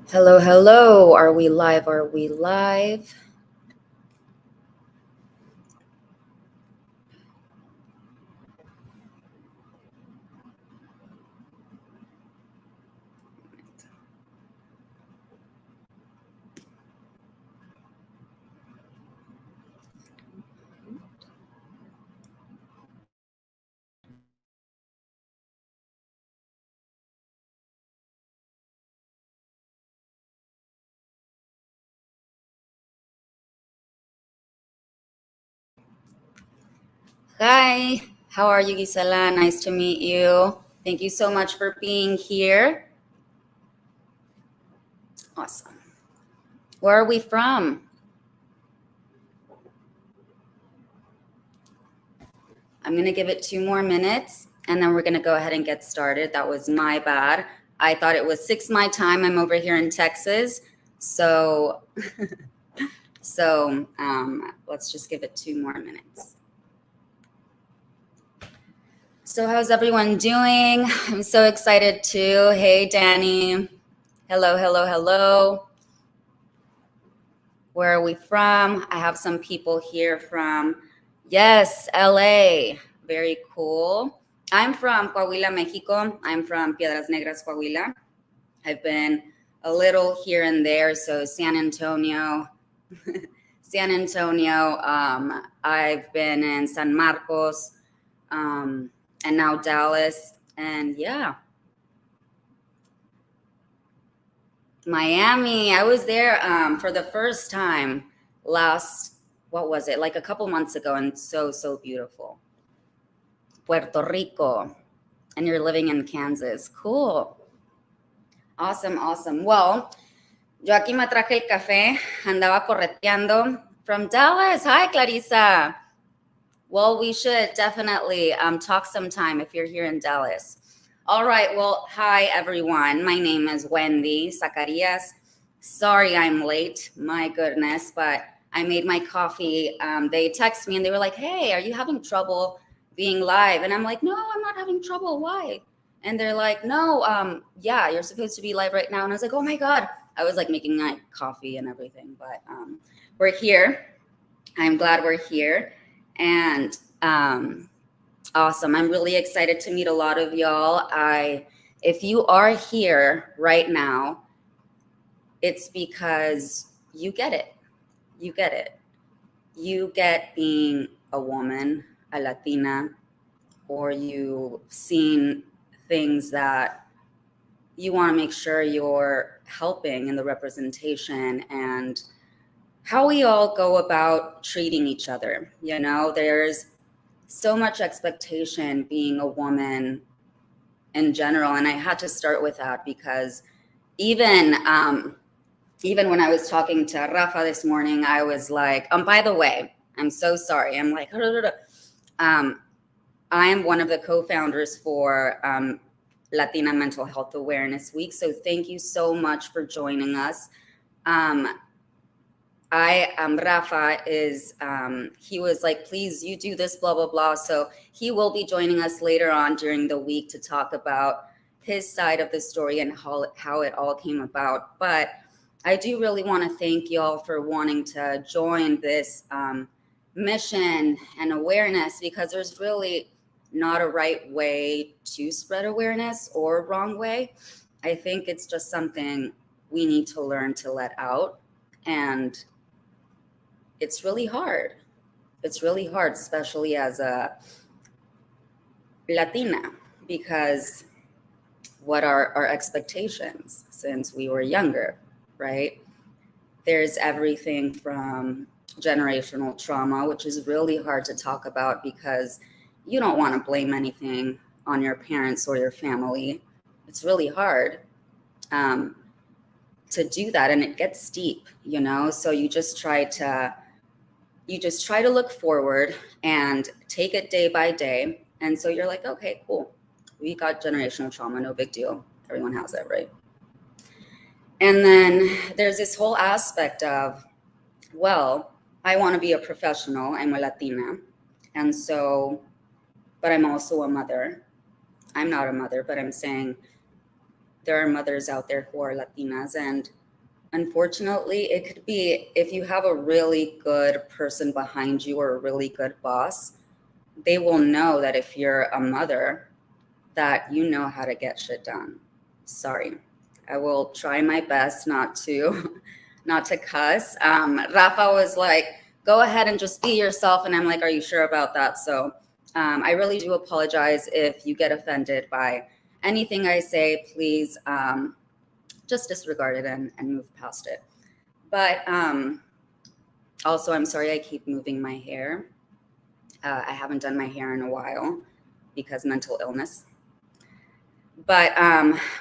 Hello, hello. Are we live? Are we live? Hi, how are you, Gisela? Nice to meet you. Thank you so much for being here. Awesome. Where are we from? I'm going to give it 2 more minutes and then we're going to go ahead and get started. That was my bad. I thought it was 6 my time. I'm over here in Texas. So, let's just give it 2 more minutes. So how's everyone doing? I'm so excited too. Hey, Danny. Hello, hello, hello. Where are we from? I have some people here from, yes, LA. Very cool. I'm from Coahuila, Mexico. I'm from Piedras Negras, Coahuila. I've been a little here and there. So San Antonio, I've been in San Marcos, and now Dallas. And yeah, Miami. I was there for the first time what was it, like a couple months ago, and so beautiful. Puerto Rico, and you're living in Kansas. Cool. Awesome. Well, yo aquí me traje el café, andaba correteando from Dallas. Hi, Clarissa. Well, we should definitely talk sometime if you're here in Dallas. All right. Well, hi, everyone. My name is Wendy Zacarias. Sorry I'm late. My goodness. But I made my coffee. They texted me and they were like, hey, are you having trouble being live? And I'm like, no, I'm not having trouble. Why? And they're like, no, yeah, you're supposed to be live right now. And I was like, oh, my God. I was like making my coffee and everything. But we're here. I'm glad we're here. And awesome. I'm really excited to meet a lot of y'all. If you are here right now, it's because you get it. You get it. You get being a woman, a Latina, or you've seen things that you want to make sure you're helping in the representation and how we all go about treating each other. You know, there's so much expectation being a woman in general. And I had to start with that because even when I was talking to Rafa this morning, I was like, by the way, I'm so sorry. I'm like, I am one of the co-founders for Latina Mental Health Awareness Week. So thank you so much for joining us. Rafa is, he was like, please, you do this, blah, blah, blah. So he will be joining us later on during the week to talk about his side of the story and how it all came about. But I do really want to thank y'all for wanting to join this mission and awareness, because there's really not a right way to spread awareness or a wrong way. I think it's just something we need to learn to let out. And it's really hard. It's really hard, especially as a Latina, because what are our expectations since we were younger, right? There's everything from generational trauma, which is really hard to talk about because you don't want to blame anything on your parents or your family. It's really hard to do that, and it gets deep, you know? So you just try to look forward and take it day by day. And so you're like, okay, cool. We got generational trauma, no big deal. Everyone has it, right? And then there's this whole aspect of, well, I want to be a professional. I'm a Latina. And so, but I'm also a mother. I'm not a mother, but I'm saying there are mothers out there who are Latinas, and unfortunately, it could be if you have a really good person behind you or a really good boss, they will know that if you're a mother, that you know how to get shit done. Sorry. I will try my best not to not to cuss. Rafa was like, go ahead and just be yourself. And I'm like, are you sure about that? So I really do apologize if you get offended by anything I say. Please just disregard it and move past it. But also, I'm sorry I keep moving my hair. I haven't done my hair in a while because mental illness. But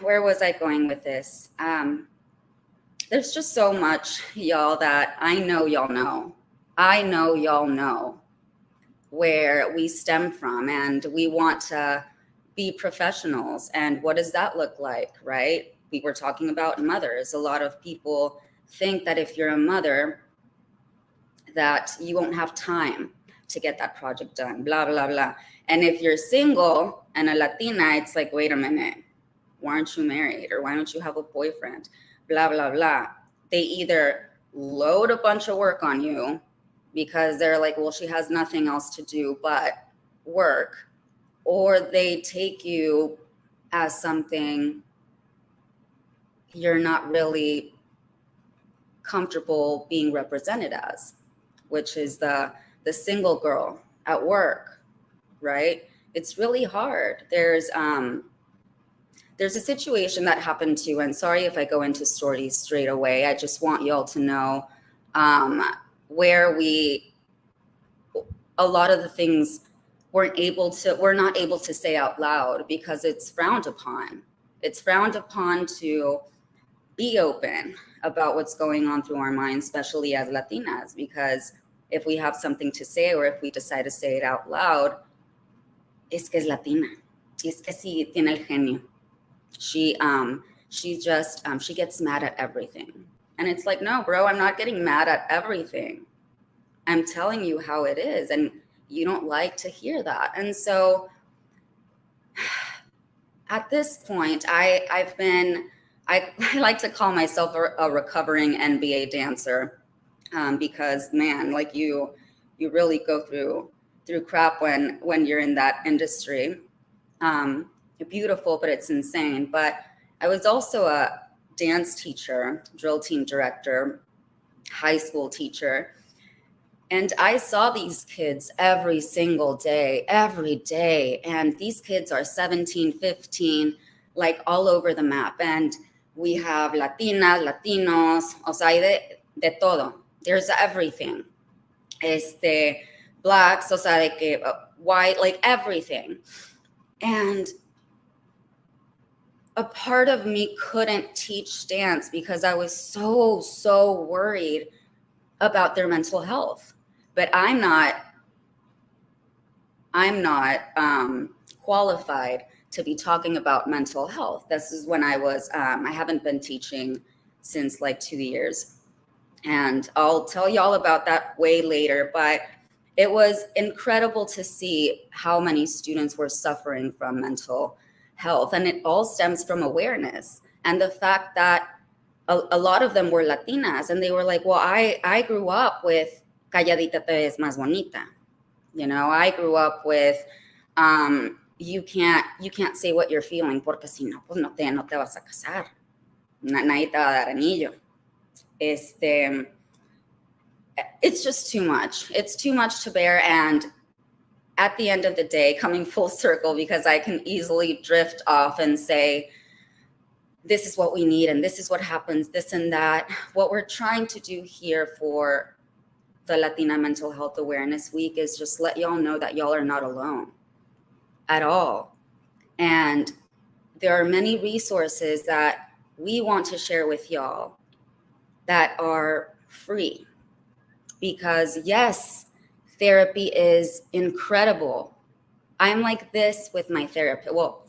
where was I going with this? There's just so much, y'all, that I know y'all know. I know y'all know where we stem from, and we want to be professionals. And what does that look like, right? We were talking about mothers. A lot of people think that if you're a mother, that you won't have time to get that project done, blah, blah, blah. And if you're single and a Latina, it's like, wait a minute, why aren't you married? Or why don't you have a boyfriend? Blah, blah, blah. They either load a bunch of work on you because they're like, well, she has nothing else to do but work, or they take you as something you're not really comfortable being represented as, which is the single girl at work, right? It's really hard. There's a situation that happened to, and sorry if I go into stories straight away. I just want y'all to know where a lot of the things we're not able to say out loud because it's frowned upon. It's frowned upon to be open about what's going on through our minds, especially as Latinas, because if we have something to say or if we decide to say it out loud, es que es Latina. Es que sí tiene el genio. She gets mad at everything. And it's like, no, bro, I'm not getting mad at everything. I'm telling you how it is. And you don't like to hear that. And so at this point, I like to call myself a recovering NBA dancer because, man, like you really go through crap when you're in that industry. Beautiful, but it's insane. But I was also a dance teacher, drill team director, high school teacher. And I saw these kids every single day, every day. And these kids are 17, 15, like all over the map. And we have Latinas, Latinos, o sea, hay de todo. There's everything. Blacks, o sea, de que white, like everything. And a part of me couldn't teach dance because I was so worried about their mental health. But I'm not qualified to be talking about mental health. This is when I haven't been teaching since like 2 years. And I'll tell y'all about that way later. But it was incredible to see how many students were suffering from mental health. And it all stems from awareness. And the fact that a lot of them were Latinas, and they were like, well, I grew up with calladita te ves más bonita. You know, I grew up with you can't say what you're feeling porque si no, pues no te vas a casar. Nadie te va a dar anillo. It's just too much. It's too much to bear. And at the end of the day, coming full circle, because I can easily drift off and say, this is what we need and this is what happens, this and that. What we're trying to do here for the Latina Mental Health Awareness Week is just let y'all know that y'all are not alone at all. And there are many resources that we want to share with y'all that are free. Because yes, therapy is incredible. I'm like this with my therapist. Well,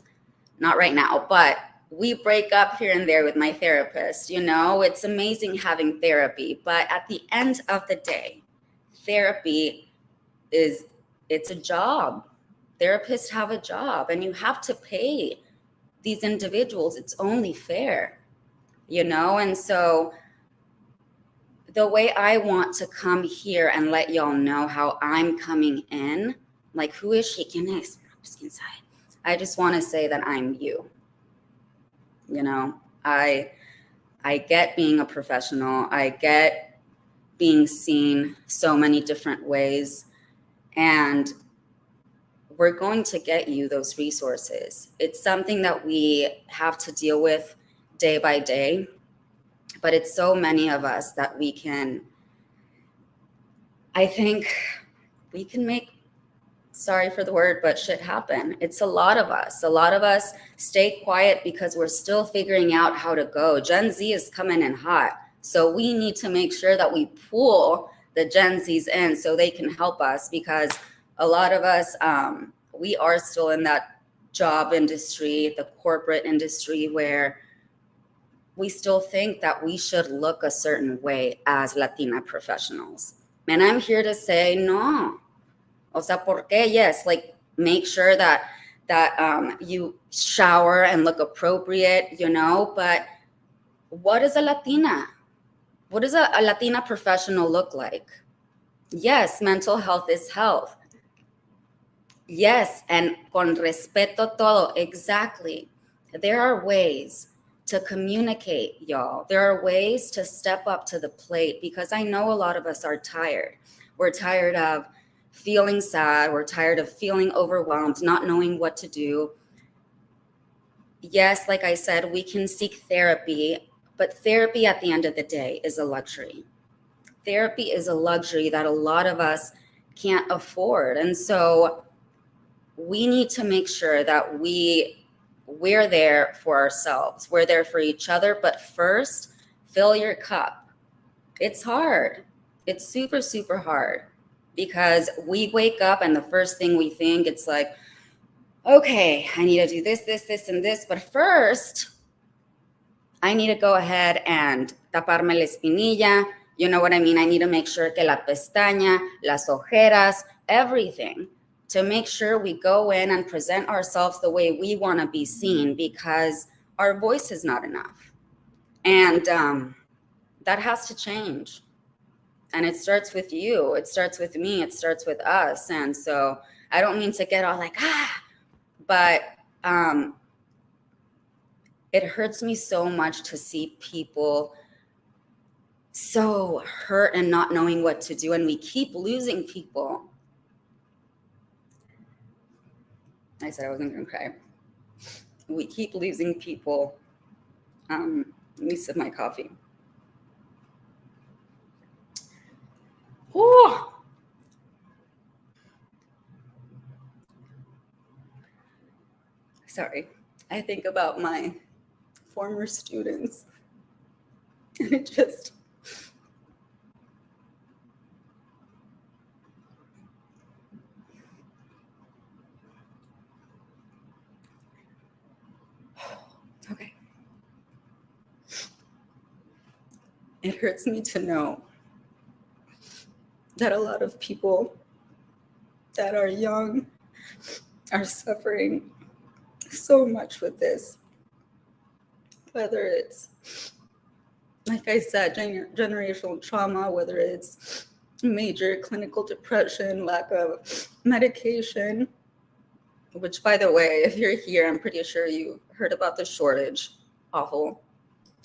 not right now, but we break up here and there with my therapist. You know, it's amazing having therapy. But at the end of the day, therapy it's a job. Therapists have a job, and you have to pay these individuals. It's only fair, you know? And so the way I want to come here and let y'all know how I'm coming in, like, who is she? ¿Quién es? I just want to say that I'm you. You know, I get being a professional. I get being seen so many different ways. And we're going to get you those resources. It's something that we have to deal with day by day, but it's so many of us that I think we can make, sorry for the word, but shit happen. It's a lot of us. A lot of us stay quiet because we're still figuring out how to go. Gen Z is coming in hot. So we need to make sure that we pull the Gen Zs in so they can help us, because a lot of us, we are still in that job industry, the corporate industry, where we still think that we should look a certain way as Latina professionals. And I'm here to say, no. O sea, ¿por qué? Yes, like, make sure that you shower and look appropriate, you know, but what is a Latina? What does a Latina professional look like? Yes, mental health is health. Yes, and con respeto todo, exactly. There are ways to communicate, y'all. There are ways to step up to the plate, because I know a lot of us are tired. We're tired of feeling sad. We're tired of feeling overwhelmed, not knowing what to do. Yes, like I said, we can seek therapy, but therapy at the end of the day is a luxury. Therapy is a luxury that a lot of us can't afford. And so we need to make sure that we're there for ourselves. We're there for each other. But first, fill your cup. It's hard. It's super, super hard, because we wake up and the first thing we think, it's like, okay, I need to do this, this, this, and this. But first, I need to go ahead and taparme la espinilla. You know what I mean? I need to make sure que la pestaña, las ojeras, everything, to make sure we go in and present ourselves the way we want to be seen, because our voice is not enough. And that has to change. And it starts with you. It starts with me. It starts with us. And so I don't mean to get all like, but it hurts me so much to see people so hurt and not knowing what to do. And we keep losing people. I said I wasn't going to cry. We keep losing people. Let me sip my coffee. Oh, sorry. I think about my former students, and it just, okay. It hurts me to know that a lot of people that are young are suffering so much with this. Whether it's, like I said, generational trauma, whether it's major clinical depression, lack of medication, which, by the way, if you're here, I'm pretty sure you heard about the shortage. Awful.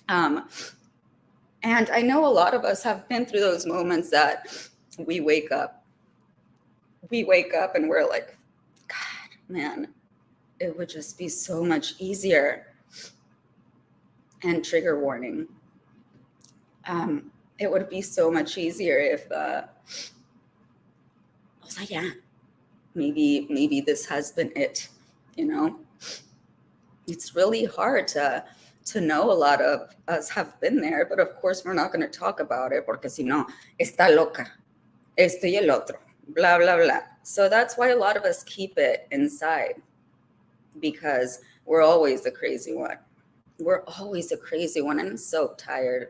And I know a lot of us have been through those moments that we wake up and we're like, God, man, it would just be so much easier. And trigger warning. It would be so much easier if, maybe this has been it, you know? It's really hard to know. A lot of us have been there, but of course we're not going to talk about it, porque si no, está loca, esto y el otro, blah, blah, blah. So that's why a lot of us keep it inside, because we're always the crazy one. We're always a crazy one. And I'm so tired.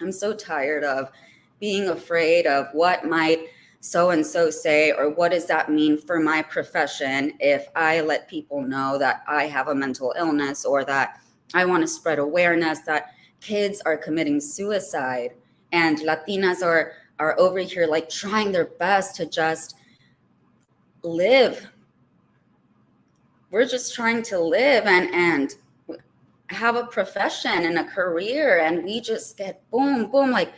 I'm so tired of being afraid of what might so and so say, or what does that mean for my profession if I let people know that I have a mental illness, or that I want to spread awareness that kids are committing suicide and Latinas are over here like trying their best to just live. We're just trying to live and have a profession and a career, and we just get boom, boom, like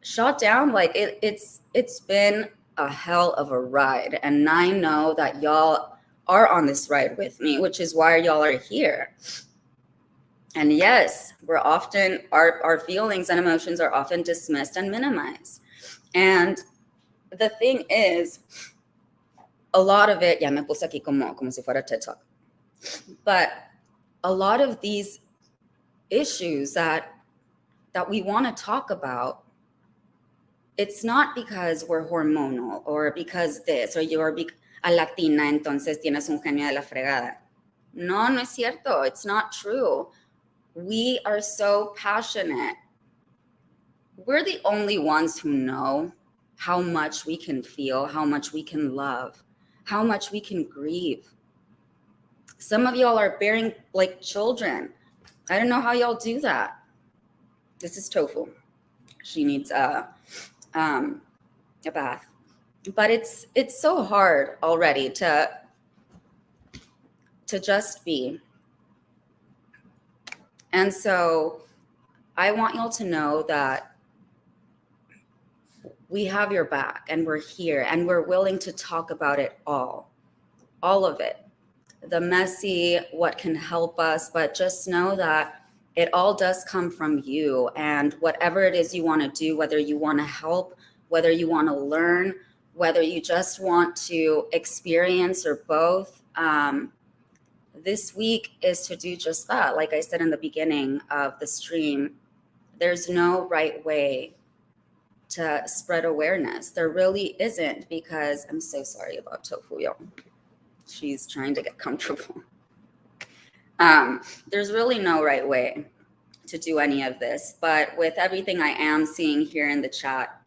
shot down. Like it's been a hell of a ride, and I know that y'all are on this ride with me, which is why y'all are here. And yes, we're often, our feelings and emotions are often dismissed and minimized. And the thing is, a lot of it, ya me puse aquí como si fuera TED Talk, but a lot of these issues that we want to talk about, it's not because we're hormonal or because this, or you're a Latina, entonces tienes un genio de la fregada. No, no es cierto. It's not true. We are so passionate. We're the only ones who know how much we can feel, how much we can love, how much we can grieve. Some of y'all are bearing like children. I don't know how y'all do that. This is Tofu. She needs a bath. But it's so hard already to just be. And so I want y'all to know that we have your back, and we're here, and we're willing to talk about it all of it. The messy, what can help us, but just know that it all does come from you. And whatever it is you want to do, whether you want to help, whether you want to learn, whether you just want to experience, or both, this week is to do just that. Like I said in the beginning of the stream, there's no right way to spread awareness. There really isn't, because I'm so sorry about Tofu, y'all. She's trying to get comfortable. There's really no right way to do any of this, but with everything I am seeing here in the chat,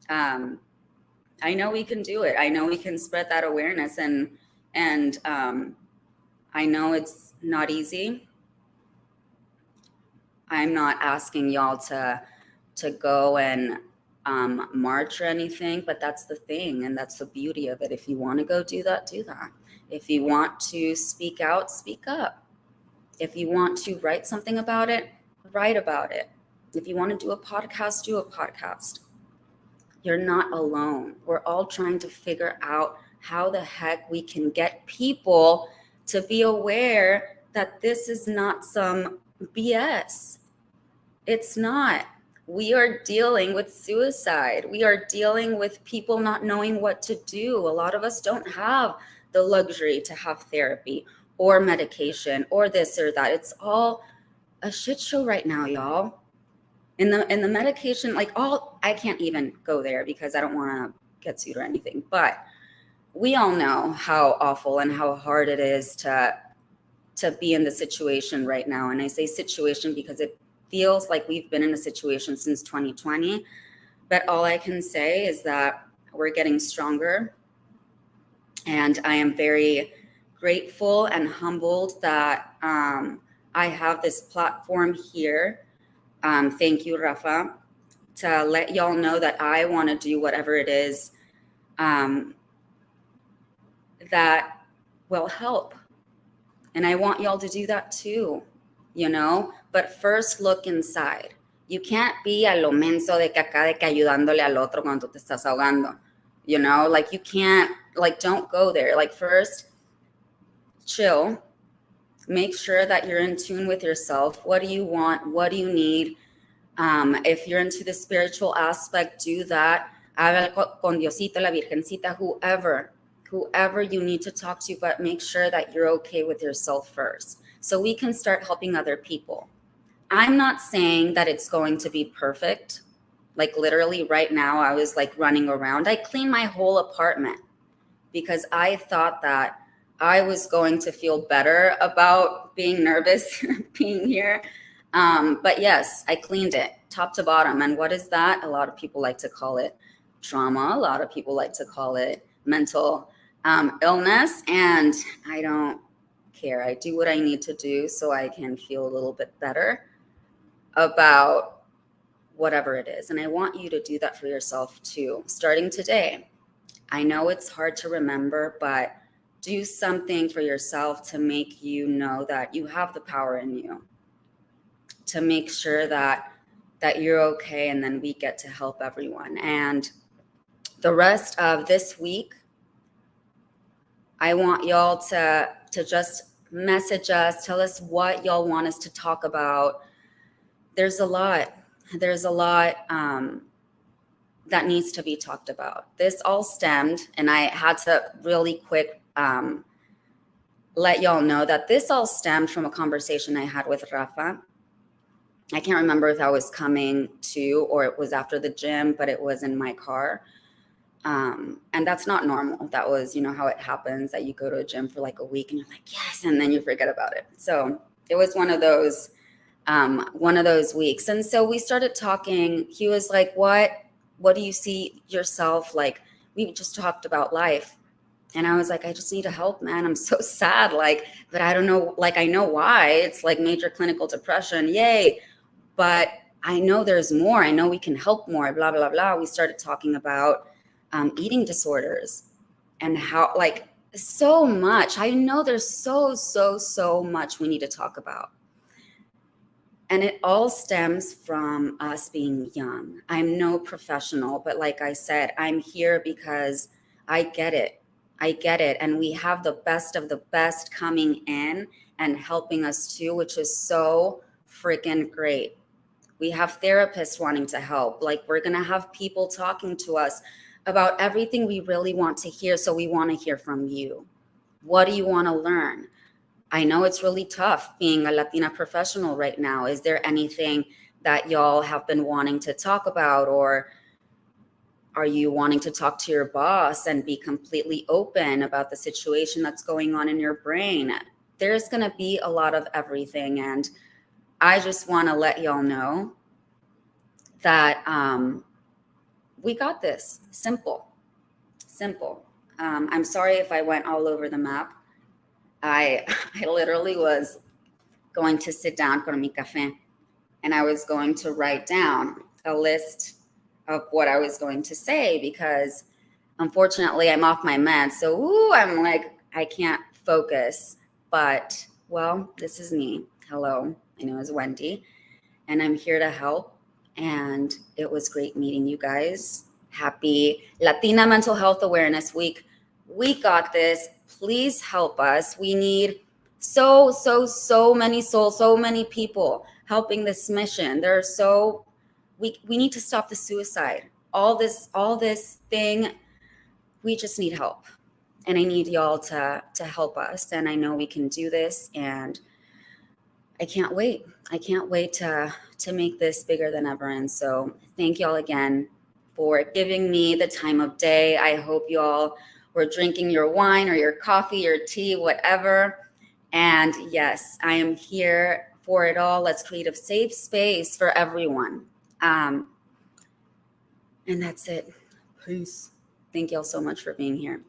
I know we can do it. I know we can spread that awareness, and I know it's not easy. I'm not asking y'all to go and march or anything, but that's the thing, and that's the beauty of it. If you want to go do that, do that. If you want to speak out, speak up. If you want to write something about it, write about it. If you want to do a podcast, do a podcast. You're not alone. We're all trying to figure out how the heck we can get people to be aware that this is not some BS. It's not. We are dealing with suicide. We are dealing with people not knowing what to do. A lot of us don't have the luxury to have therapy or medication or this or that. It's all a shit show right now, y'all. In the medication, like I can't even go there because I don't want to get sued or anything. But we all know how awful and how hard it is to be in the situation right now. And I say situation because it feels like we've been in a situation since 2020. But all I can say is that we're getting stronger. And I am very grateful and humbled that I have this platform here. Thank you, Rafa, to let y'all know that I want to do whatever it is that will help. And I want y'all to do that too, you know? But first, look inside. You can't be a lo menso de que acá de que ayudándole al otro cuando te estás ahogando, you know? Like you can't, like don't go there. Like first, chill. Make sure that you're in tune with yourself. What do you want? What do you need? If you're into the spiritual aspect, do that. Habla con Diosito, la Virgencita, whoever you need to talk to, but make sure that you're okay with yourself first, so we can start helping other people. I'm not saying that it's going to be perfect. Like literally right now, I was like running around. I cleaned my whole apartment because I thought that I was going to feel better about being nervous being here. But yes, I cleaned it top to bottom. And what is that? A lot of people like to call it trauma. A lot of people like to call it mental illness, and I don't care. I do what I need to do so I can feel a little bit better about whatever it is. And I want you to do that for yourself too, starting today. I know it's hard to remember, but do something for yourself to make you know that you have the power in you, to make sure that you're okay, and then we get to help everyone. And the rest of this week, I want y'all to just message us, tell us what y'all want us to talk about. There's a lot that needs to be talked about. This all stemmed, and I had to really quick let y'all know that this all stemmed from a conversation I had with Rafa. I can't remember if I was coming to or it was after the gym, but it was in my car. And that's not normal. That was, how it happens, that you go to a gym for like a week and you're like, yes, and then you forget about it. So it was one of those weeks. And so we started talking. He was like, what do you see yourself? Like, we just talked about life. And I was like, I just need help, man. I'm so sad. Like, but I don't know, like, I know why. It's like major clinical depression. Yay. But I know there's more. I know we can help more, blah, blah, blah. We started talking about eating disorders and how, like, so much. I know there's so much we need to talk about. And it all stems from us being young. I'm no professional, but like I said, I'm here because I get it. And we have the best of the best coming in and helping us too, which is so freaking great. We have therapists wanting to help. Like, we're going to have people talking to us about everything we really want to hear. So we want to hear from you. What do you want to learn? I know it's really tough being a Latina professional right now. Is there anything that y'all have been wanting to talk about, or are you wanting to talk to your boss and be completely open about the situation that's going on in your brain? There's going to be a lot of everything. And I just want to let y'all know that we got this. Simple. I'm sorry if I went all over the map. I literally was going to sit down con mi café, and I was going to write down a list of what I was going to say, because unfortunately I'm off my meds. So I'm like, I can't focus. But, well, this is me. Hello, my name is Wendy, and I'm here to help. And it was great meeting you guys. Happy Latina Mental Health Awareness Week. We got this. Please help us. We need so many souls, so many people helping this mission. We need to stop the suicide. All this thing, we just need help. And I need y'all to help us. And I know we can do this. And I can't wait. To make this bigger than ever. And so thank y'all again for giving me the time of day. I hope y'all were drinking your wine or your coffee, your tea, whatever. And yes, I am here for it all. Let's create a safe space for everyone. And that's it. Peace. Thank y'all so much for being here.